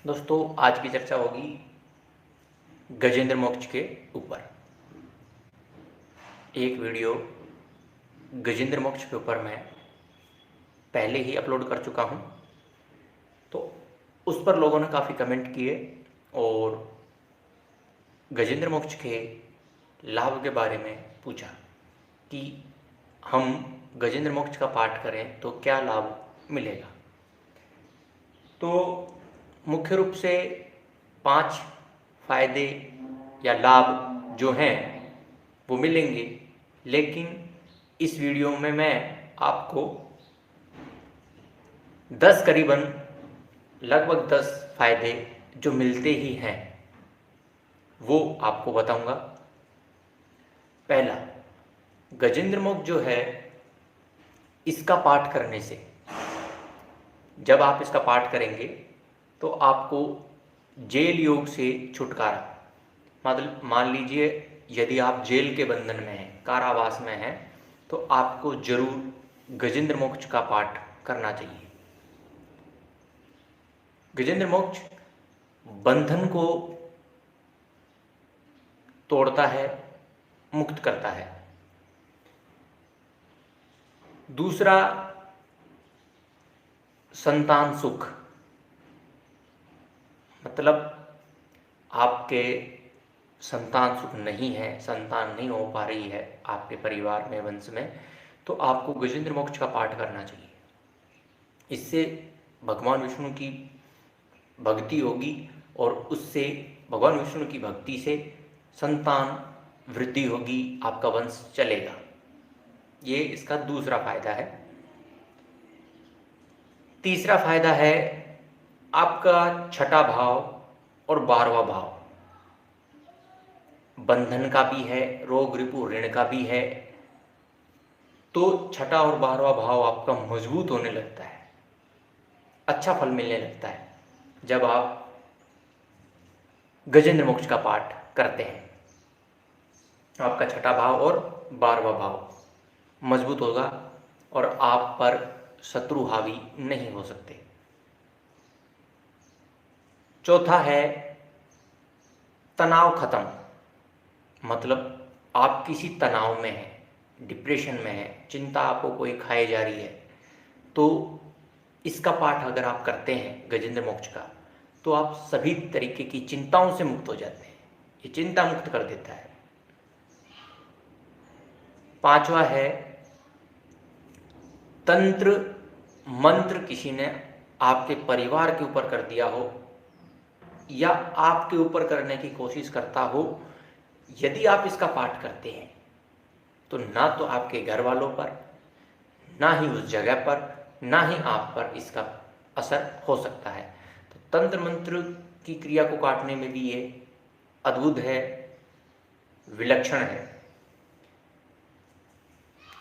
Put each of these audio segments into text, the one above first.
दोस्तों, आज की चर्चा होगी गजेंद्र मोक्ष के ऊपर। एक वीडियो गजेंद्र मोक्ष के ऊपर मैं पहले ही अपलोड कर चुका हूं, तो उस पर लोगों ने काफ़ी कमेंट किए और गजेंद्र मोक्ष के लाभ के बारे में पूछा कि हम गजेंद्र मोक्ष का पाठ करें तो क्या लाभ मिलेगा। तो मुख्य रूप से 5 फायदे या लाभ जो हैं वो मिलेंगे, लेकिन इस वीडियो में मैं आपको 10 करीबन लगभग 10 फायदे जो मिलते ही हैं वो आपको बताऊंगा। पहला, गजेंद्र मोक्ष जो है, इसका पाठ करने से, जब आप इसका पाठ करेंगे तो आपको जेल योग से छुटकारा, मतलब मान लीजिए यदि आप जेल के बंधन में हैं, कारावास में हैं, तो आपको जरूर गजेंद्र मोक्ष का पाठ करना चाहिए। गजेंद्र मोक्ष बंधन को तोड़ता है, मुक्त करता है। दूसरा, संतान सुख, मतलब आपके संतान सुख नहीं है, संतान नहीं हो पा रही है आपके परिवार में, वंश में, तो आपको गजेंद्र मोक्ष का पाठ करना चाहिए। इससे भगवान विष्णु की भक्ति होगी और उससे भगवान विष्णु की भक्ति से संतान वृद्धि होगी, आपका वंश चलेगा। ये इसका दूसरा फायदा है। तीसरा फायदा है आपका छठा भाव और 12वां भाव, बंधन का भी है, रोग रिपु ऋण का भी है। तो छठा और 12वां भाव आपका मजबूत होने लगता है, अच्छा फल मिलने लगता है जब आप गजेंद्र मोक्ष का पाठ करते हैं। आपका छठा भाव और 12वां भाव मजबूत होगा और आप पर शत्रु हावी नहीं हो सकते। चौथा है तनाव खत्म, मतलब आप किसी तनाव में हैं, डिप्रेशन में हैं, चिंता आपको कोई खाए जा रही है, तो इसका पाठ अगर आप करते हैं गजेंद्र मोक्ष का, तो आप सभी तरीके की चिंताओं से मुक्त हो जाते हैं। ये चिंता मुक्त कर देता है। पांचवा है तंत्र मंत्र किसी ने आपके परिवार के ऊपर कर दिया हो या आपके ऊपर करने की कोशिश करता हो, यदि आप इसका पाठ करते हैं तो ना तो आपके घर वालों पर, ना ही उस जगह पर, ना ही आप पर इसका असर हो सकता है। तो तंत्र मंत्र की क्रिया को काटने में भी ये अद्भुत है, विलक्षण है।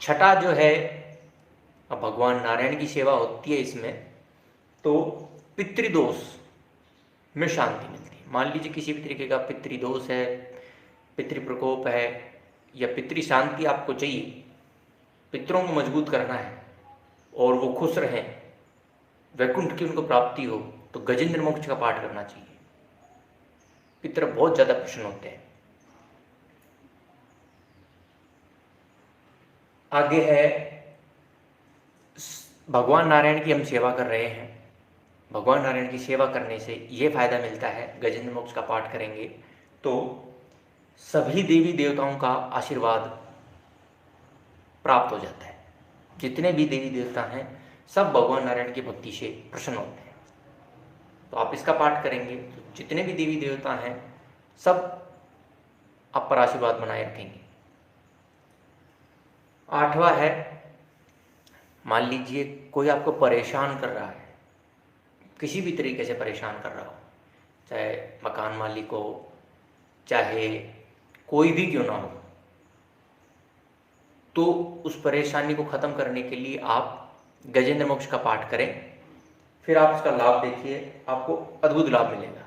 छठा जो है, अब भगवान नारायण की सेवा होती है इसमें, तो पितृदोष में शांति मिलती है। मान लीजिए किसी भी तरीके का पितृदोष है, पितृप्रकोप है या पितृ शांति आपको चाहिए, पितरों को मजबूत करना है और वो खुश रहें, वैकुंठ की उनको प्राप्ति हो, तो गजेंद्र मोक्ष का पाठ करना चाहिए। पितर बहुत ज़्यादा प्रसन्न होते हैं। आगे है भगवान नारायण की हम सेवा कर रहे हैं। भगवान नारायण की सेवा करने से ये फायदा मिलता है, गजेंद्र मोक्ष का पाठ करेंगे तो सभी देवी देवताओं का आशीर्वाद प्राप्त हो जाता है। जितने भी देवी देवता हैं सब भगवान नारायण की भक्ति से प्रसन्न होते हैं। तो आप इसका पाठ करेंगे तो जितने भी देवी देवता हैं सब आप पर आशीर्वाद बनाए रखेंगे। आठवां है, मान लीजिए कोई आपको परेशान कर रहा है, किसी भी तरीके से परेशान कर रहा हो, चाहे मकान मालिक हो, चाहे कोई भी क्यों ना हो, तो उस परेशानी को ख़त्म करने के लिए आप गजेंद्र मोक्ष का पाठ करें। फिर आप इसका लाभ देखिए, आपको अद्भुत लाभ मिलेगा।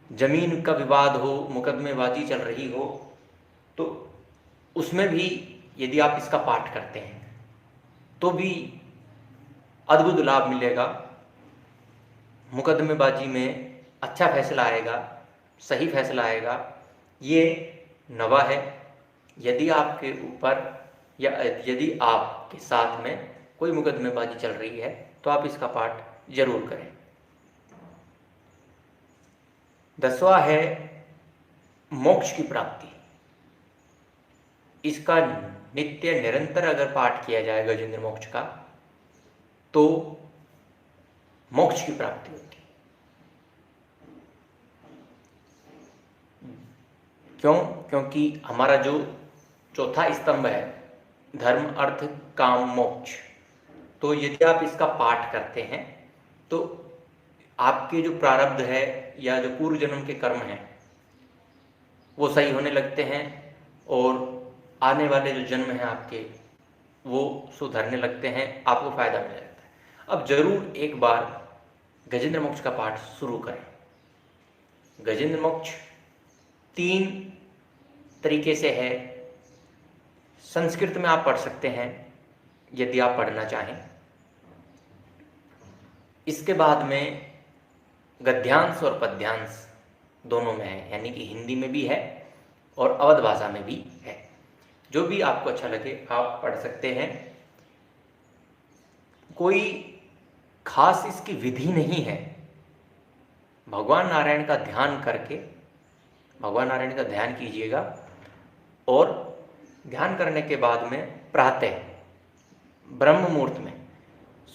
जमीन का विवाद हो, मुकदमेबाजी चल रही हो, तो उसमें भी यदि आप इसका पाठ करते हैं तो भी अद्भुत लाभ मिलेगा। मुकदमेबाजी में अच्छा फैसला आएगा, सही फैसला आएगा, ये नवा है। यदि आपके ऊपर या यदि आपके साथ में कोई मुकदमेबाजी चल रही है तो आप इसका पाठ जरूर करें। 10वां है मोक्ष की प्राप्ति। इसका नित्य निरंतर अगर पाठ किया जाए गजेंद्र मोक्ष का तो मोक्ष की प्राप्ति होती है। क्यों? क्योंकि हमारा जो चौथा स्तंभ है धर्म अर्थ काम मोक्ष, तो यदि आप इसका पाठ करते हैं तो आपके जो प्रारब्ध है या जो पूर्व जन्म के कर्म हैं वो सही होने लगते हैं और आने वाले जो जन्म हैं आपके वो सुधरने लगते हैं, आपको फायदा मिलने लगता है। अब जरूर एक बार गजेंद्र मोक्ष का पाठ शुरू करें। गजेंद्र मोक्ष 3 तरीके से है। संस्कृत में आप पढ़ सकते हैं यदि आप पढ़ना चाहें। इसके बाद में गद्यांश और पद्यांश दोनों में है, यानी कि हिंदी में भी है और अवध भाषा में भी है। जो भी आपको अच्छा लगे आप पढ़ सकते हैं। कोई खास इसकी विधि नहीं है। भगवान नारायण का ध्यान करके भगवान नारायण का ध्यान कीजिएगा और ध्यान करने के बाद में प्रातः ब्रह्म मुहूर्त में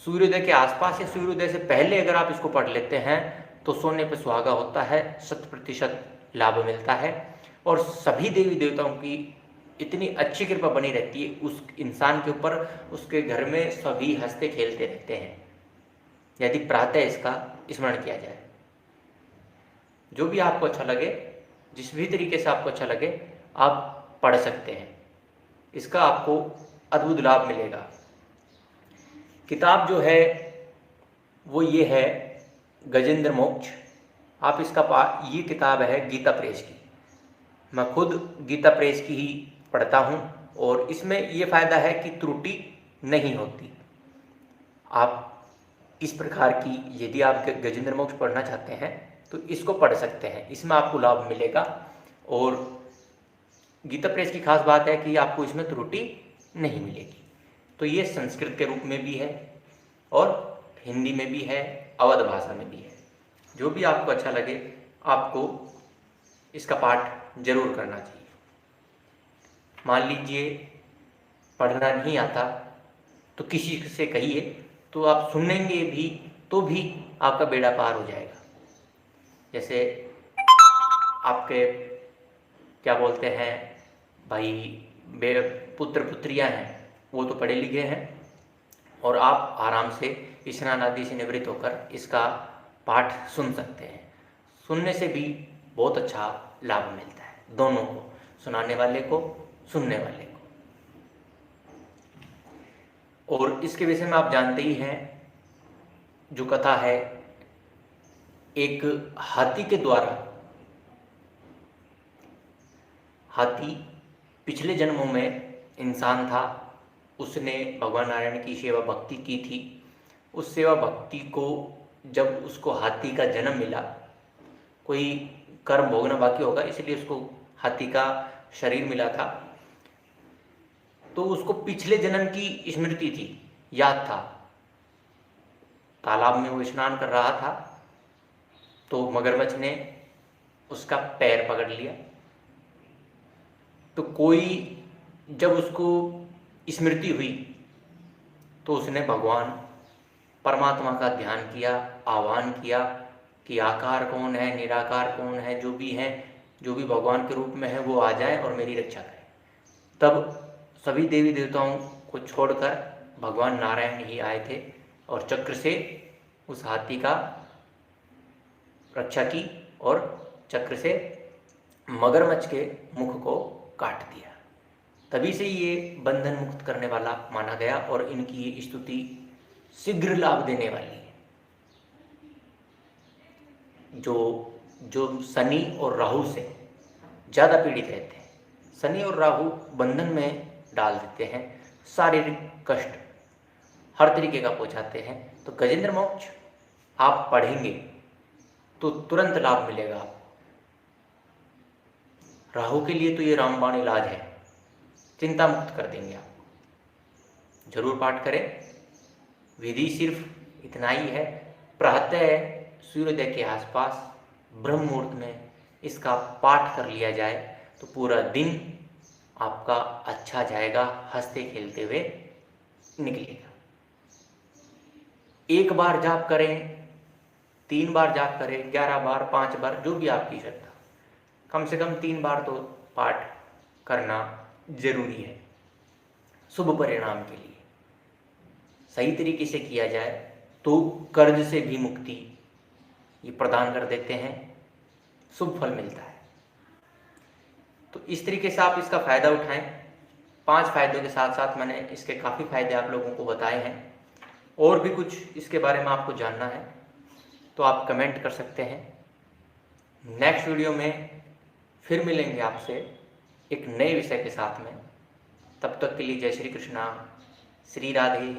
सूर्योदय के आसपास या सूर्योदय से पहले अगर आप इसको पढ़ लेते हैं तो सोने पर सुहागा होता है, 100% लाभ मिलता है और सभी देवी देवताओं की इतनी अच्छी कृपा बनी रहती है उस इंसान के ऊपर, उसके घर में सभी हंसते खेलते रहते हैं यदि प्रातः इसका स्मरण किया जाए। जो भी आपको अच्छा लगे, जिस भी तरीके से आपको अच्छा लगे आप पढ़ सकते हैं। इसका आपको अद्भुत लाभ मिलेगा। किताब जो है वो ये है गजेंद्र मोक्ष। आप इसका ये किताब है गीता प्रेस की। मैं खुद गीता प्रेस की ही पढ़ता हूँ और इसमें ये फ़ायदा है कि त्रुटि नहीं होती। आप इस प्रकार की यदि आप गजेंद्र मोक्ष पढ़ना चाहते हैं तो इसको पढ़ सकते हैं, इसमें आपको लाभ मिलेगा। और गीता प्रेस की खास बात है कि आपको इसमें त्रुटि नहीं मिलेगी। तो ये संस्कृत के रूप में भी है और हिंदी में भी है, अवध भाषा में भी है। जो भी आपको अच्छा लगे आपको इसका पाठ जरूर करना चाहिए। मान लीजिए पढ़ना नहीं आता तो किसी से कहिए, तो आप सुनेंगे भी तो भी आपका बेड़ा पार हो जाएगा। जैसे आपके क्या बोलते हैं भाई पुत्र पुत्रियां हैं, वो तो पढ़े लिखे हैं और आप आराम से स्नान आदि से निवृत्त होकर इसका पाठ सुन सकते हैं। सुनने से भी बहुत अच्छा लाभ मिलता है दोनों को, सुनाने वाले को, सुनने वाले को। और इसके विषय में आप जानते ही हैं, जो कथा है एक हाथी के द्वारा। हाथी पिछले जन्मों में इंसान था, उसने भगवान नारायण की सेवा भक्ति की थी। उस सेवा भक्ति को जब उसको हाथी का जन्म मिला, कोई कर्म भोगना बाकी होगा इसलिए उसको हाथी का शरीर मिला था, तो उसको पिछले जन्म की स्मृति थी, याद था। तालाब में वो स्नान कर रहा था तो मगरमच्छ ने उसका पैर पकड़ लिया। तो कोई जब उसको स्मृति हुई तो उसने भगवान परमात्मा का ध्यान किया, आह्वान किया कि आकार कौन है, निराकार कौन है, जो भी हैं, जो भी भगवान के रूप में है वो आ जाए और मेरी रक्षा करें। तब सभी देवी देवताओं को छोड़कर भगवान नारायण ही आए थे और चक्र से उस हाथी का रक्षा की और चक्र से मगरमच्छ के मुख को काट दिया। तभी से ये बंधन मुक्त करने वाला माना गया और इनकी ये स्तुति शीघ्र लाभ देने वाली है। जो शनि और राहु से ज़्यादा पीड़ित रहते हैं, शनि और राहु बंधन में डाल देते हैं, शारीरिक कष्ट हर तरीके का पहुँचाते हैं। तो गजेंद्र मोक्ष आप पढ़ेंगे तो तुरंत लाभ मिलेगा आपको। राहु के लिए तो ये रामबाण इलाज है, चिंता मुक्त कर देंगे आपको। जरूर पाठ करें। विधि सिर्फ इतना ही है, प्रातः सूर्योदय के आसपास ब्रह्म मुहूर्त में इसका पाठ कर लिया जाए तो पूरा दिन आपका अच्छा जाएगा, हंसते खेलते हुए निकलेगा। एक बार जाप करें, 3 बार जाप करें, 11 बार, 5 बार, जो भी आपकी श्रद्धा, कम से कम 3 बार तो पाठ करना जरूरी है शुभ परिणाम के लिए। सही तरीके से किया जाए तो कर्ज से भी मुक्ति ये प्रदान कर देते हैं, शुभ फल मिलता है। तो इस तरीके से आप इसका फ़ायदा उठाएं। 5 फायदों के साथ साथ मैंने इसके काफ़ी फ़ायदे आप लोगों को बताए हैं। और भी कुछ इसके बारे में आपको जानना है तो आप कमेंट कर सकते हैं। नेक्स्ट वीडियो में फिर मिलेंगे आपसे एक नए विषय के साथ में। तब तक के लिए जय श्री कृष्णा, श्री राधे।